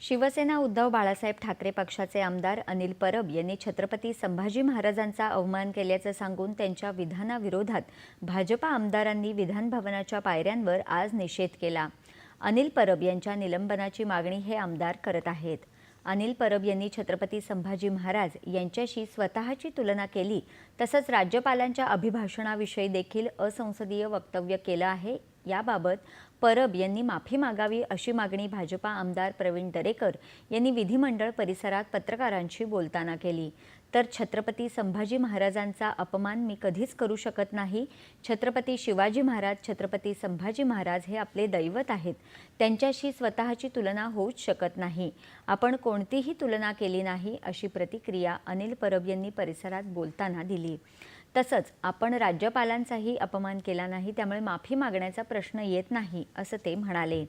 शिवसेना उद्धव बाळासाहेब ठाकरे पक्षाचे आमदार अनिल परब यांनी छत्रपती संभाजी महाराजांचा अवमान केल्याचं सांगून त्यांच्या विधानाविरोधात भाजपा आमदारांनी विधान भवनाच्या पायऱ्यांवर आज निषेध केला। अनिल परब यांच्या निलंबनाची मागणी हे आमदार करत आहेत। अनिल परब यांनी छत्रपती संभाजी महाराज यांच्याशी स्वतःची तुलना केली, तसंच राज्यपालांच्या अभिभाषणाविषयी देखील असंसदीय वक्तव्य केलं आहे। याबाबत परब यांनी माफी मागावी अशी मागणी भाजपा आमदार प्रवीण दरेकर यांनी विधिमंडळ परिसरात पत्रकारांशी बोलताना केली। तर छत्रपती संभाजी महाराजांचा अपमान मी कधीच करू शकत नाही। छत्रपती शिवाजी महाराज, छत्रपती संभाजी महाराज हे आपले दैवत आहेत। त्यांच्याशी स्वतःची तुलना होऊच शकत नाही। आपण कोणतीही तुलना केली नाही अशी प्रतिक्रिया अनिल परब यांनी परिसरात बोलताना दिली। तसंच आपण राज्यपालांचाही अपमान केला नाही, त्यामुळे माफी मागण्याचा प्रश्न येत नाही असं ते म्हणाले।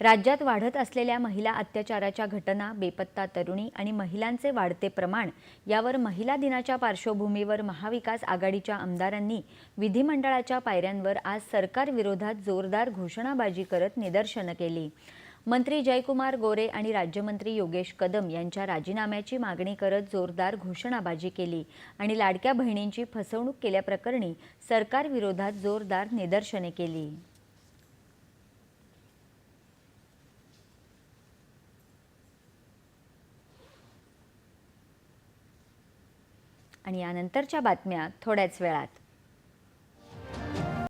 राज्यात वाढत असलेल्या महिला अत्याचाराच्या घटना, बेपत्ता तरुणी आणि महिलांचे वाढते प्रमाण यावर महिला दिनाच्या पार्श्वभूमीवर महाविकास आघाडीच्या आमदारांनी विधिमंडळाच्या पायऱ्यांवर आज सरकार विरोधात जोरदार घोषणाबाजी करत निदर्शनं केली। मंत्री जयकुमार गोरे आणि राज्यमंत्री योगेश कदम यांच्या राजीनाम्याची मागणी करत जोरदार घोषणाबाजी केली आणि लाडक्या बहिणींची फसवणूक केल्याप्रकरणी सरकार विरोधात जोरदार निदर्शने केली। आणि यानंतरच्या बातम्या थोड्याच वेळात।